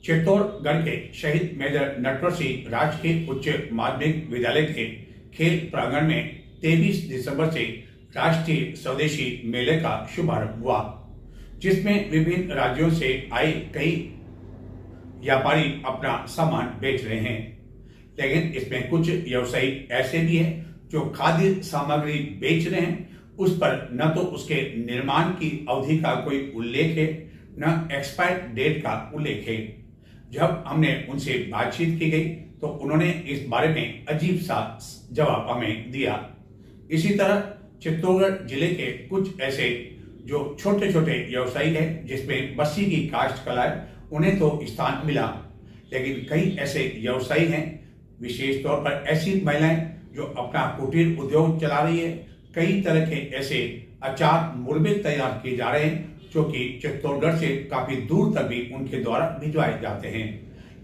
चित्तौड़गढ़ के शहीद मेजर नटवर सिंह राजकीय उच्च माध्यमिक विद्यालय के खेल प्रांगण में 23 दिसंबर से राष्ट्रीय स्वदेशी मेले का शुभारंभ हुआ, जिसमें विभिन्न राज्यों से आए कई व्यापारी अपना सामान बेच रहे हैं। लेकिन इसमें कुछ व्यवसायी ऐसे भी हैं जो खाद्य सामग्री बेच रहे हैं, उस पर न तो उसके निर्माण की अवधि का कोई उल्लेख है, न एक्सपायर डेट का उल्लेख है। जब हमने उनसे बातचीत की गई तो उन्होंने इस बारे में अजीब सा जवाब हमें दिया। इसी तरह चित्तौड़गढ़ जिले के कुछ ऐसे जो छोटे छोटे व्यवसायी हैं, जिसमें बस्सी की काश्त कला है, उन्हें तो स्थान मिला, लेकिन कई ऐसे व्यवसायी हैं, विशेष तौर पर ऐसी महिलाएं जो अपना कुटीर उद्योग चला रही है। कई तरह के ऐसे अचार मुरब्बे तैयार किए जा रहे हैं, जो कि चित्तौड़गढ़ से काफी दूर तक भी उनके द्वारा भिजवाए जाते हैं,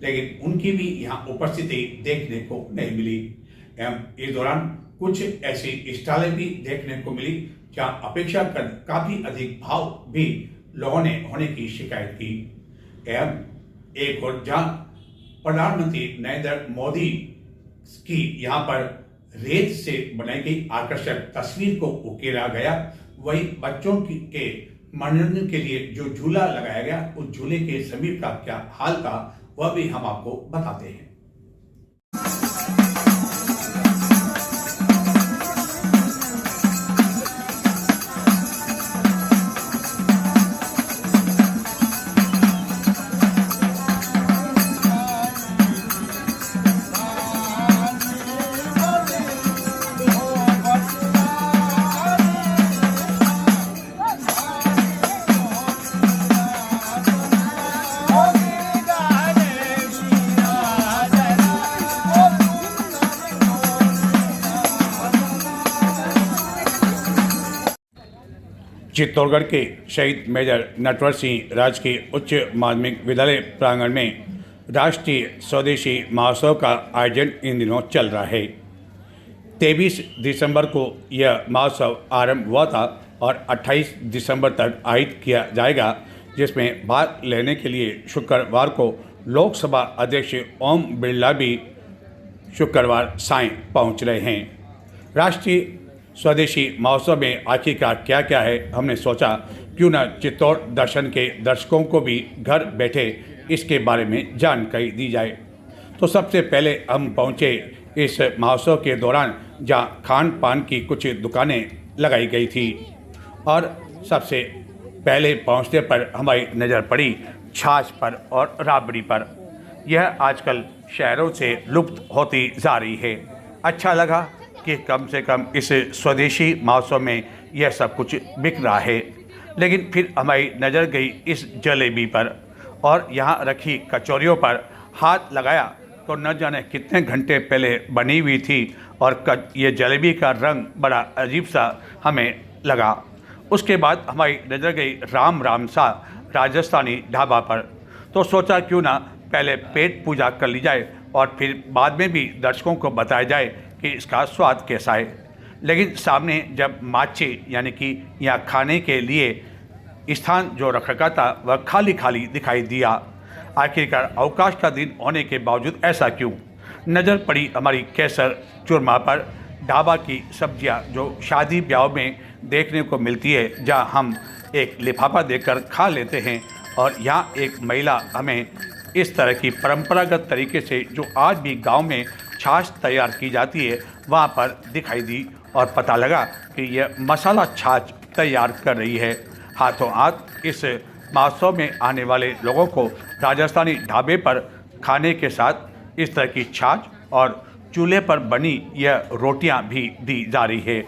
लेकिन उनकी भी यहाँ उपस्थिति देखने को नहीं मिली। एवं इस दौरान कुछ ऐसी स्टॉलें भी देखने को मिली जहाँ अपेक्षाकृत काफी अधिक भाव भी लोगों ने होने की शिकायत की। एवं एक और जहाँ प्रधानमंत्री नरेंद्र मोदी की यहाँ पर रेत से बनाई गई आकर्षक तस्वीर को उकेरा गया, वही बच्चों के मनोरंजन के लिए जो झूला लगाया गया, उस झूले के समीप का क्या हाल था वह भी हम आपको बताते हैं। चित्तौड़गढ़ के शहीद मेजर नटवर सिंह राजकीय उच्च माध्यमिक विद्यालय प्रांगण में राष्ट्रीय स्वदेशी महोत्सव का आयोजन इन दिनों चल रहा है। 23 दिसंबर को यह महोत्सव आरंभ हुआ था और 28 दिसंबर तक आयोजित किया जाएगा, जिसमें भाग लेने के लिए शुक्रवार को लोकसभा अध्यक्ष ओम बिरला भी शुक्रवार सायं पहुंच रहे हैं। राष्ट्रीय स्वदेशी महोत्सव में आखिरकार क्या क्या है, हमने सोचा क्यों न चित्तौड़ दर्शन के दर्शकों को भी घर बैठे इसके बारे में जानकारी दी जाए। तो सबसे पहले हम पहुंचे इस महोत्सव के दौरान जहां खान पान की कुछ दुकानें लगाई गई थी, और सबसे पहले पहुंचने पर हमारी नज़र पड़ी छाछ पर और राबड़ी पर। यह आजकल शहरों से लुप्त होती जा रही है। अच्छा लगा कि कम से कम इस स्वदेशी महोत्सव में यह सब कुछ बिक रहा है, लेकिन फिर हमारी नज़र गई इस जलेबी पर और यहाँ रखी कचौरियों पर। हाथ लगाया तो न जाने कितने घंटे पहले बनी हुई थी और ये जलेबी का रंग बड़ा अजीब सा हमें लगा। उसके बाद हमारी नज़र गई राम सा राजस्थानी ढाबा पर, तो सोचा क्यों ना पहले पेट पूजा कर ली जाए और फिर बाद में भी दर्शकों को बताया जाए कि इसका स्वाद कैसा है। लेकिन सामने जब माचे यानी कि यहाँ खाने के लिए स्थान जो रख रखा था वह खाली खाली दिखाई दिया। आखिरकार अवकाश का दिन होने के बावजूद ऐसा क्यों? नज़र पड़ी हमारी केसर चूरमा पर। ढाबा की सब्जियाँ जो शादी ब्याह में देखने को मिलती है, जहाँ हम एक लिफाफा देकर खा लेते हैं, और यहाँ एक महिला हमें इस तरह की परंपरागत तरीके से जो आज भी गांव में छाछ तैयार की जाती है वहाँ पर दिखाई दी, और पता लगा कि यह मसाला छाछ तैयार कर रही है। हाथों हाथ इस महोत्सव में आने वाले लोगों को राजस्थानी ढाबे पर खाने के साथ इस तरह की छाछ और चूल्हे पर बनी यह रोटियां भी दी जा रही है।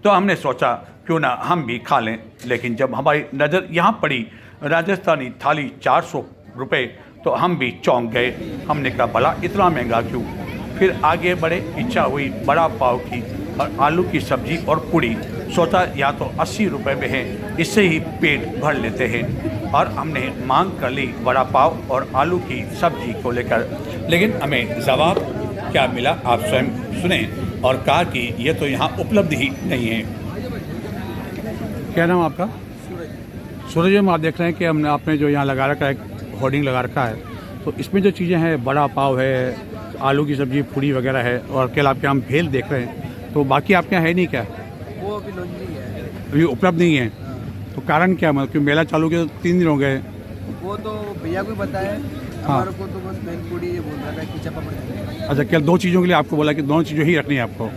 तो हमने सोचा क्यों ना हम भी खा लें, लेकिन जब हमारी नज़र यहाँ पड़ी राजस्थानी थाली 400 रुपये, तो हम भी चौंक गए। हमने कहा भला इतना महंगा क्यों? फिर आगे बढ़े, इच्छा हुई बड़ा पाव की और आलू की सब्जी और पूड़ी। सोचा या तो 80 रुपये में है, इससे ही पेट भर लेते हैं, और हमने मांग कर ली बड़ा पाव और आलू की सब्जी को लेकर। लेकिन हमें जवाब क्या मिला आप स्वयं सुने, और कहा कि यह तो यहाँ उपलब्ध ही नहीं है। क्या नाम आपका? सूरज। आप देख रहे हैं कि हमने आपने जो यहाँ लगा रखा है, होर्डिंग लगा रखा है, तो इसमें जो चीज़ें हैं, बड़ा पाव है, आलू की सब्ज़ी, पूड़ी वगैरह है, और कल आपके यहाँ हम भेल देख रहे हैं, तो बाकी आपके यहाँ है नहीं क्या? वो अभी लॉन्च नहीं है। अभी उपलब्ध नहीं है। तो कारण क्या, मतलब कि मेला चालू के 3 दिन हो गए। वो तो भैया को पता है, हमारे को तो बस भेलपूड़ी ये बोल रहा था कि खिचा पापड़। अच्छा, क्या 2 चीज़ों के लिए आपको बोला कि दोनों चीज़ें ही रखनी है आपको?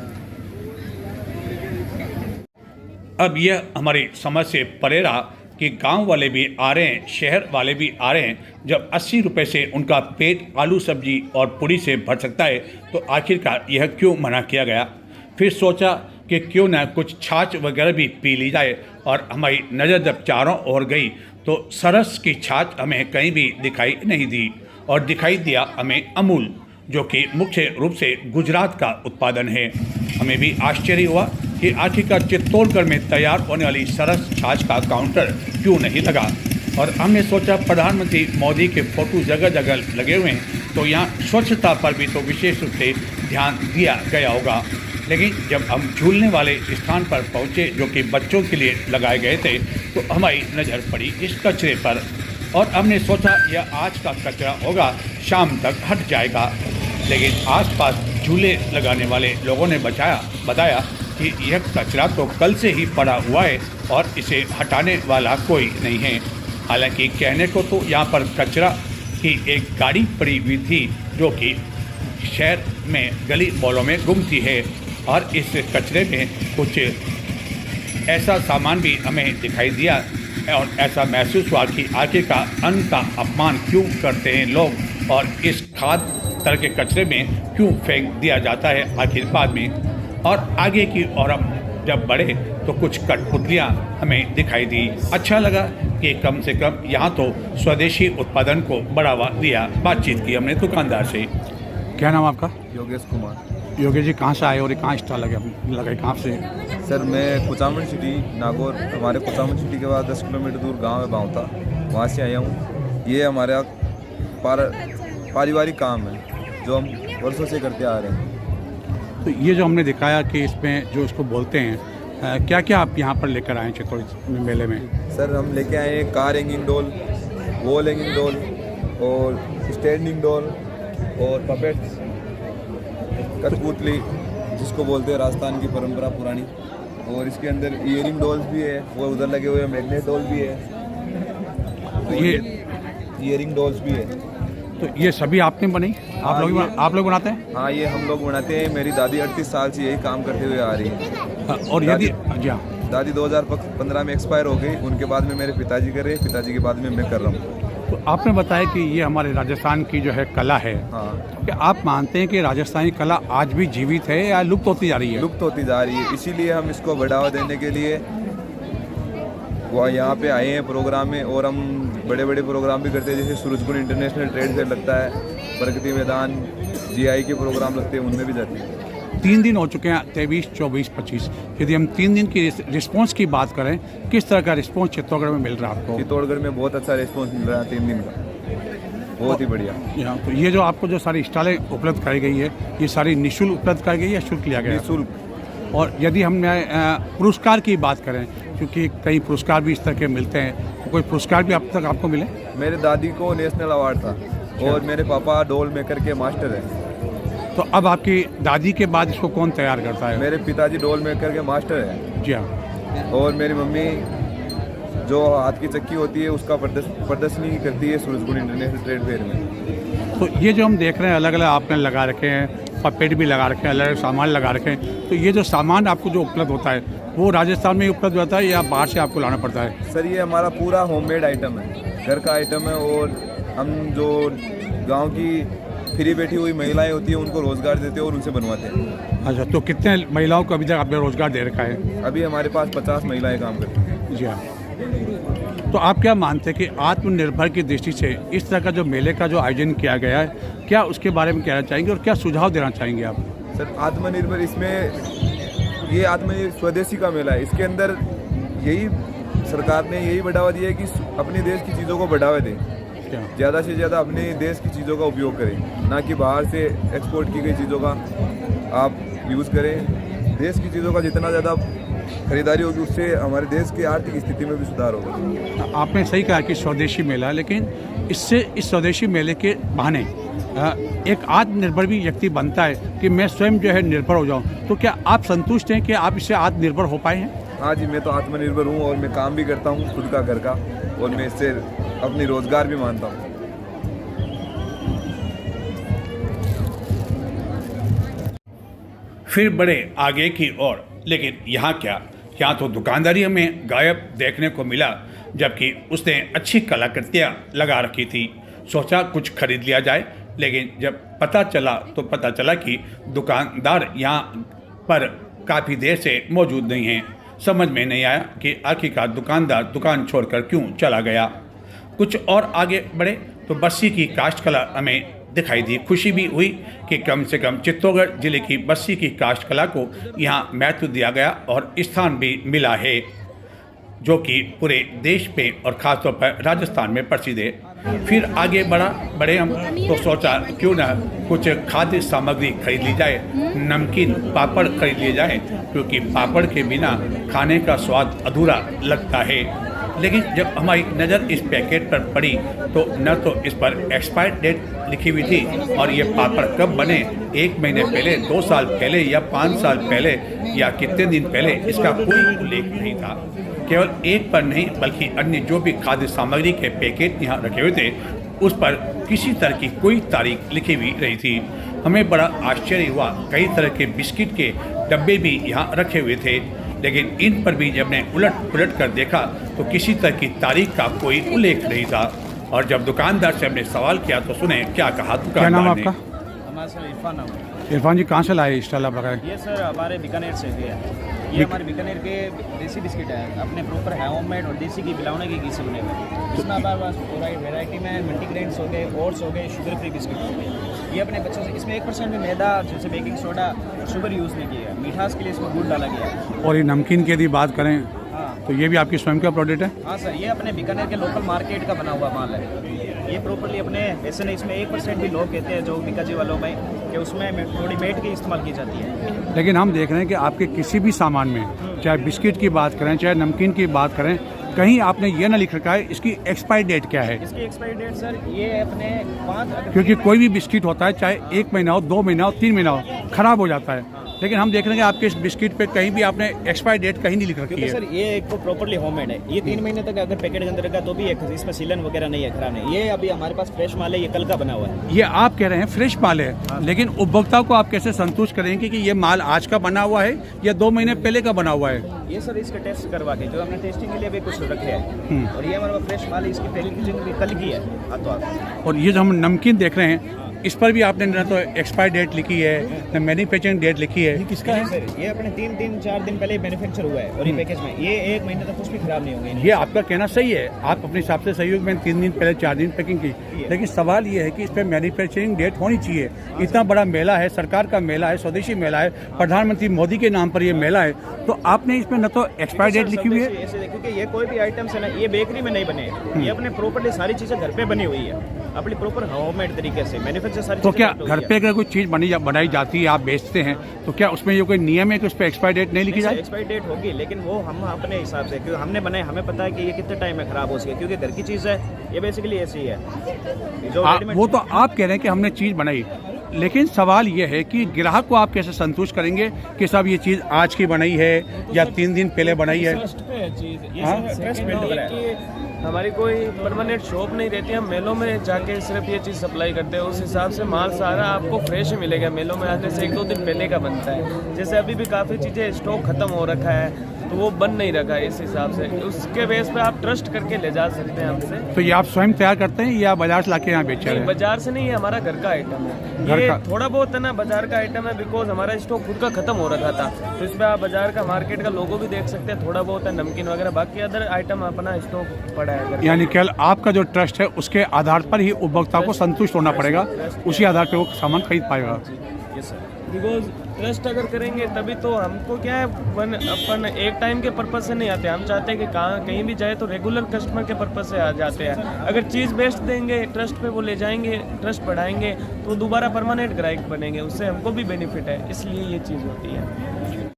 अब यह हमारी समझ से परे रहा कि गांव वाले भी आ रहे हैं, शहर वाले भी आ रहे हैं। जब 80 रुपये से उनका पेट आलू सब्जी और पूड़ी से भर सकता है, तो आखिरकार यह क्यों मना किया गया? फिर सोचा कि क्यों न कुछ छाछ वगैरह भी पी ली जाए, और हमारी नज़र जब चारों ओर गई तो सरस की छाछ हमें कहीं भी दिखाई नहीं दी, और दिखाई दिया हमें अमूल, जो कि मुख्य रूप से गुजरात का उत्पादन है। हमें भी आश्चर्य हुआ कि आखिरकार चित्तौड़गढ़ में तैयार होने वाली सरस छाछ का काउंटर क्यों नहीं लगा, और हमने सोचा प्रधानमंत्री मोदी के फोटो जगह जगह लगे हुए हैं, तो यहाँ स्वच्छता पर भी तो विशेष रूप से ध्यान दिया गया होगा। लेकिन जब हम झूलने वाले स्थान पर पहुँचे, जो कि बच्चों के लिए लगाए गए थे, तो हमारी नज़र पड़ी इस कचरे पर, और हमने सोचा यह आज का कचरा होगा, शाम तक हट जाएगा। लेकिन आसपास झूले लगाने वाले लोगों ने बताया कि यह कचरा तो कल से ही पड़ा हुआ है और इसे हटाने वाला कोई नहीं है। हालांकि कहने को तो यहाँ पर कचरा की एक गाड़ी पड़ी हुई थी, जो कि शहर में गली मोहल्लों में घूमती है, और इस कचरे में कुछ ऐसा सामान भी हमें दिखाई दिया, और ऐसा महसूस हुआ कि आखिरकार अन्न का अपमान क्यों करते हैं लोग, और इस खाद तरह के कचरे में क्यों फेंक दिया जाता है आखिर बाद में। और आगे की ओर हम जब बढ़े तो कुछ कठपुतलियाँ हमें दिखाई दी। अच्छा लगा कि कम से कम यहाँ तो स्वदेशी उत्पादन को बढ़ावा दिया। बातचीत की हमने दुकानदार से। क्या नाम आपका? योगेश कुमार। योगेश जी, कहाँ से आए और ये कहाँ स्टॉल लगे कहाँ से? सर मैं कुचामन सिटी नागौर, हमारे कुचामन सिटी के बाद 10 किलोमीटर दूर गांव है बावता, वहाँ से आया हूँ। ये हमारा पारिवारिक काम है जो हम वर्षों से करते आ रहे हैं। तो ये जो हमने दिखाया कि इसमें जो इसको बोलते हैं, क्या क्या आप यहाँ पर लेकर आए चित्तौड़ मेले में? सर हम लेके आए हैं car hanging doll, wall hanging doll, और स्टैंडिंग डॉल, और पपेट्स, कठपुतली जिसको बोलते हैं राजस्थान की परंपरा पुरानी, और इसके अंदर ईयरिंग डॉल्स भी है, वो उधर लगे हुए मैग्नेट डॉल भी है, तो ये ईयरिंग डॉल्स भी है। तो ये सभी आपने बनाई? आप लोग बनाते हैं? हाँ, ये हम लोग बनाते हैं। मेरी दादी 38 साल से यही काम करते हुए आ रही है। और यदि जी हाँ, दादी 2015 में एक्सपायर हो गई, उनके बाद में मेरे पिताजी कर रहे हैं, पिताजी के बाद में मैं कर रहा हूँ। तो आपने बताया कि ये हमारे राजस्थान की जो है कला है। हाँ। तो क्या आप मानते हैं कि राजस्थानी कला आज भी जीवित है या लुप्त होती जा रही है? लुप्त होती जा रही है, इसीलिए हम इसको बढ़ावा देने के लिए वो यहाँ पे आए हैं प्रोग्राम में, और हम बड़े बड़े प्रोग्राम भी करते हैं, जैसे सूरजकुंड इंटरनेशनल ट्रेड फेयर लगता है, प्रगति मैदान, GI के प्रोग्राम लगते हैं, उनमें भी जाते हैं। 3 दिन हो चुके हैं, 23, 24, 25। यदि हम 3 दिन की रिस्पॉन्स की बात करें, किस तरह का रिस्पॉन्स चित्तौड़गढ़ में मिल रहा है आपको? चित्तौड़गढ़ में बहुत अच्छा रिस्पॉन्स मिल रहा है 3 दिन का, बहुत ही बढ़िया। यहाँ तो ये जो आपको जो सारी स्टॉलें उपलब्ध कराई गई है, ये सारी निःशुल्क उपलब्ध कराई गई है या शुल्क लिया गया? निःशुल्क। और यदि हम पुरस्कार की बात करें, क्योंकि कई पुरस्कार भी इस तरह के मिलते हैं, तो कोई पुरस्कार भी अब तक आपको मिले? मेरे दादी को नेशनल अवार्ड था, और मेरे पापा डोल मेकर के मास्टर हैं। तो अब आपकी दादी के बाद इसको कौन तैयार करता है? मेरे पिताजी डोल मेकर के मास्टर हैं। जी हाँ। और मेरी मम्मी जो हाथ की चक्की होती है उसका प्रदर्शनी करती है सूरजकुंड इंटरनेशनल ट्रेड फेयर में। तो ये जो हम देख रहे हैं, अलग अलग आपने लगा रखे हैं, पपेट भी लगा रखे हैं, अलग अलग सामान लगा रखे हैं, तो ये जो सामान आपको जो उपलब्ध होता है, वो राजस्थान में ही उपलब्ध होता है या बाहर से आपको लाना पड़ता है? सर ये हमारा पूरा होममेड आइटम है, घर का आइटम है, और हम जो गांव की फ्री बैठी हुई महिलाएं होती हैं उनको रोज़गार देते हैं और उनसे बनवाते हैं। अच्छा, तो कितने महिलाओं को अभी तक आपने रोज़गार दे रखा है? अभी हमारे पास 50 महिलाएं काम करती हैं। जी हाँ। तो आप क्या मानते हैं कि आत्मनिर्भर की दृष्टि से इस तरह का जो मेले का जो आयोजन किया गया है, क्या उसके बारे में कहना चाहेंगे और क्या सुझाव देना चाहेंगे आप? सर आत्मनिर्भर, इसमें ये आत्मनिर्भर स्वदेशी का मेला है, इसके अंदर यही सरकार ने यही बढ़ावा दिया है कि अपने देश की चीज़ों को बढ़ावा दें, ज़्यादा से ज़्यादा अपने देश की चीज़ों का उपयोग करें, ना कि बाहर से एक्सपोर्ट की गई चीज़ों का आप यूज़ करें। देश की चीज़ों का जितना ज़्यादा खरीदारी होगी, उससे हमारे देश की आर्थिक स्थिति में भी सुधार होगा। आपने सही कहा कि स्वदेशी मेला, लेकिन इससे इस स्वदेशी मेले के बहाने एक आत्मनिर्भर भी व्यक्ति बनता है कि मैं स्वयं जो है निर्भर हो जाऊं। तो क्या आप संतुष्ट हैं कि आप इससे आत्मनिर्भर हो पाए हैं? हाँ जी, मैं तो आत्मनिर्भर हूँ और मैं काम भी करता हूँ खुद का घर का, और मैं इससे अपनी रोजगार भी मानता हूँ। फिर बढ़े आगे की ओर, लेकिन यहाँ क्या, यहाँ तो दुकानदारी हमें गायब देखने को मिला, जबकि उसने अच्छी कलाकृतियाँ लगा रखी थी। सोचा कुछ खरीद लिया जाए, लेकिन जब पता चला कि दुकानदार यहाँ पर काफ़ी देर से मौजूद नहीं है। समझ में नहीं आया कि आखिरकार दुकानदार दुकान छोड़कर क्यों चला गया। कुछ और आगे बढ़े तो बस्सी की काष्ठकला हमें दिखाई दी। खुशी भी हुई कि कम से कम चित्तौड़गढ़ जिले की बस्सी की काष्ठकला को यहाँ महत्व दिया गया और स्थान भी मिला है, जो कि पूरे देश पे और ख़ासतौर पर राजस्थान में प्रसिद्ध है। फिर आगे बढ़े हम तो सोचा क्यों ना कुछ खाद्य सामग्री खरीद ली जाए, नमकीन पापड़ खरीद लिए जाए, क्योंकि पापड़ के बिना खाने का स्वाद अधूरा लगता है। लेकिन जब हमारी नज़र इस पैकेट पर पड़ी तो न तो इस पर एक्सपायर डेट लिखी हुई थी, और ये पापड़ कब बने, 1 महीने पहले, 2 साल पहले या 5 साल पहले या कितने दिन पहले, इसका कोई उल्लेख नहीं था। केवल एक पर नहीं बल्कि अन्य जो भी खाद्य सामग्री के पैकेट यहाँ रखे हुए थे उस पर किसी तरह की कोई तारीख लिखी हुई रही थी। हमें बड़ा आश्चर्य हुआ, कई तरह के बिस्किट के डब्बे भी यहाँ रखे हुए थे, लेकिन इन पर भी जब ने उलट पुलट कर देखा तो किसी तरह की तारीख का कोई उल्लेख नहीं था। और जब दुकानदार से हमने सवाल किया तो सुने क्या कहा दुकानदार ने। क्या नाम आपका? हमारा सर इरफान नाम है। इरफान जी, कहाँ से लाए स्टॉल आप लगाए? ये सर हमारे बीकानेर से गया है। ये हमारे बीकानेर के देसी बिस्किट है, अपने प्रॉपर है, होममेड और देसी की बिलावने की घी से बने हुए। इसमें हमारे पास वैरायटी में मल्टीग्रेन्स हो गए, ओट्स हो गए, शुगर फ्री बिस्किट हो गए। ये अपने बच्चों से, इसमें 1% भी मैदा जैसे बेकिंग सोडा शुगर यूज़ नहीं किया है, मिठास के लिए इसमें गुड़ डाला गया है। और ये नमकीन की यदि बात करें हाँ तो ये भी आपकी स्वयं का प्रोडक्ट है? हाँ सर, ये अपने बीकानेर के लोकल मार्केट का बना हुआ माल है। ये प्रॉपर्ली अपने, वैसे नहीं, इसमें 1% भी लोग कहते हैं जो बीकाजी वालों में कि उसमें थोड़ी मेड की इस्तेमाल की जाती है। लेकिन हम देख रहे हैं कि आपके किसी भी सामान में, चाहे बिस्किट की बात करें चाहे नमकीन की बात करें, कहीं आपने ये ना लिख रखा है इसकी एक्सपायरी डेट क्या है। इसकी एक्सपायरी डेट सर ये अपने 5, क्योंकि कोई भी बिस्किट होता है चाहे 1 महीना हो, 2 महीना हो, 3 महीना हो, खराब हो जाता है। लेकिन हम देख रहे हैं कि आपके इस बिस्किट पे कहीं भी आपने एक्सपायरी डेट कहीं नहीं लिख रखी क्योंकि है। सर ये एक तो प्रॉपर्ली होममेड है, ये 3 महीने तक अगर पैकेट के अंदर रखा तो भी इसमें सीलन वगैरह नहीं है, खराब नहीं। ये अभी हमारे पास फ्रेश माल है, ये कल का बना हुआ है। ये आप कह रहे हैं फ्रेश माल है, लेकिन उपभोक्ता को आप कैसे संतुष्ट करेंगे कि ये माल आज का बना हुआ है या 2 महीने पहले का बना हुआ है? ये सर इसका टेस्ट करवा के, जो हमने टेस्टिंग के लिए भी कुछ रखे हैं, और ये हमारे पास फ्रेश माल है, इसकी पैकेजिंग भी कल की है हाथों हाथ। और ये जो हम नमकीन देख रहे हैं इस पर भी आपने न तो एक्सपायर डेट लिखी है न मैन्युफैक्चरिंग डेट लिखी है। किसका है सर? ये अपने 3-4 दिन पहले मैन्युफैक्चर हुआ है, और ये पैकेज में ये 1 महीने तक कुछ भी खराब नहीं होंगे। ये आपका कहना सही है, आप अपने हिसाब से सही हो कि मैंने 3 दिन पहले 4 दिन पैकिंग की, लेकिन सवाल ये है कि इस पर मैन्युफैक्चरिंग डेट होनी चाहिए। इतना बड़ा मेला है, सरकार का मेला है, स्वदेशी मेला है, प्रधानमंत्री मोदी के नाम पर ये मेला है, तो आपने इसमें न तो एक्सपायर डेट लिखी हुई है, क्योंकि ये कोई भी आइटम्स है ना, ये बेकरी में नहीं बने, ये अपने प्रॉपर्ली सारी चीजें घर पे बनी हुई है, अपनी प्रॉपर होममेड तरीके से मैन्युफैक्चर सारी। तो क्या घर पे अगर कोई चीज़ बनाई जाती है, आप बेचते हैं, तो क्या उसमें ये कोई नियम है कि उस पर एक्सपायर डेट नहीं लिखी जाए? एक्सपायर डेट होगी, लेकिन वो हम अपने हिसाब से, क्योंकि हमने बनाए, हमें पता है कि ये कितने टाइम में खराब हो सके, क्योंकि घर की चीज़ है, ये बेसिकली ऐसी है जो वो तो आप कह रहे हैं कि हमने चीज़ बनाई, लेकिन सवाल ये है कि ग्राहक को आप कैसे संतुष्ट करेंगे कि साहब ये चीज़ आज की बनाई है या 3 दिन पहले बनाई है? हमारी कोई परमानेंट शॉप नहीं रहती, हम मेलों में जाके सिर्फ ये चीज़ सप्लाई करते हैं, उस हिसाब से माल सारा आपको फ्रेश ही मिलेगा। मेलों में आने से 1-2 दिन पहले का बनता है, जैसे अभी भी काफ़ी चीज़ें स्टॉक ख़त्म हो रखा है तो वो बन नहीं रखा है, इस हिसाब से उसके बेस पे आप ट्रस्ट करके ले जा सकते हैं हमसे। तो ये आप स्वयं तैयार करते हैं या बाजार से लाके यहाँ बेच रहे हैं? बाजार से नहीं, ये हमारा घर का आइटम है। घर ये का थोड़ा बहुत है ना बाजार का आइटम है, बिकॉज हमारा स्टॉक खुद का खत्म हो रखा था, तो इसमें आप बाजार का मार्केट का लोगो भी देख सकते हैं, थोड़ा बहुत है नमकीन वगैरह, बाकी अदर आइटम अपना स्टॉक पड़ा है। यानी केवल आपका जो ट्रस्ट है उसके आधार पर ही उपभोक्ता को संतुष्ट होना पड़ेगा, उसी आधार पर वो सामान खरीद पाएगा। बिकॉज ट्रस्ट अगर करेंगे तभी तो हमको क्या है, अपन एक टाइम के पर्पज से नहीं आते, हम चाहते हैं कि कहीं भी जाए तो रेगुलर कस्टमर के पर्पज से आ जाते हैं। अगर चीज़ बेस्ट देंगे ट्रस्ट पे, वो ले जाएंगे, ट्रस्ट बढ़ाएंगे तो दोबारा परमानेंट ग्राहक बनेंगे, उससे हमको भी बेनिफिट है, इसलिए ये चीज़ होती है।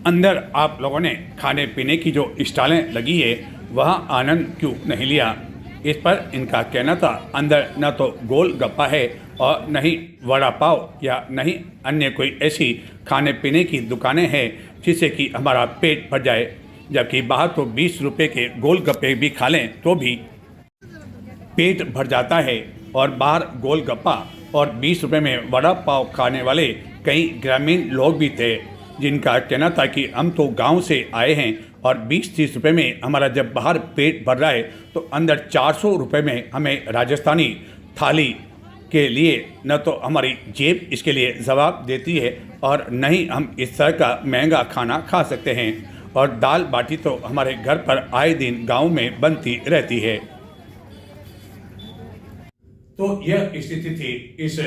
अंदर आप लोगों ने खाने पीने की जो स्टॉलें लगी है वहाँ आनंद क्यों नहीं लिया? इस पर इनका कहना था अंदर न तो गोल गप्पा है और न ही वड़ा पाव या न ही अन्य कोई ऐसी खाने पीने की दुकानें हैं जिससे कि हमारा पेट भर जाए, जबकि बाहर तो 20 रुपये के गोल गप्पे भी खा लें तो भी पेट भर जाता है, और बाहर गोल गप्पा और 20 रुपये में वड़ा पाव खाने वाले कई ग्रामीण लोग भी थे जिनका कहना था कि हम तो गांव से आए हैं और 20-30 रुपये में हमारा जब बाहर पेट भर रहा है तो अंदर 400 रुपये में हमें राजस्थानी थाली के लिए न तो हमारी जेब इसके लिए जवाब देती है और न ही हम इस तरह का महंगा खाना खा सकते हैं, और दाल बाटी तो हमारे घर पर आए दिन गांव में बनती रहती है। तो यह स्थिति थी इस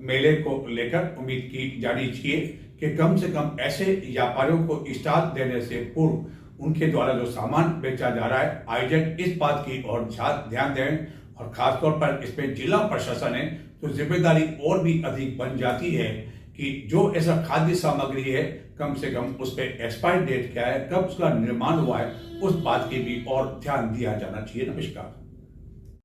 मेले को लेकर। उम्मीद की जानी चाहिए कि कम से कम ऐसे व्यापारियों को स्टॉल देने से पूर्व उनके द्वारा जो सामान बेचा जा रहा है आयोजक इस बात की ओर ध्यान दें, और खासतौर पर इसमें जिला प्रशासन है तो जिम्मेदारी और भी अधिक बन जाती है कि जो ऐसा खाद्य सामग्री है कम से कम उस पर एक्सपायरी डेट क्या है, कब उसका निर्माण हुआ है, उस बात की भी और ध्यान दिया जाना चाहिए। नमस्कार।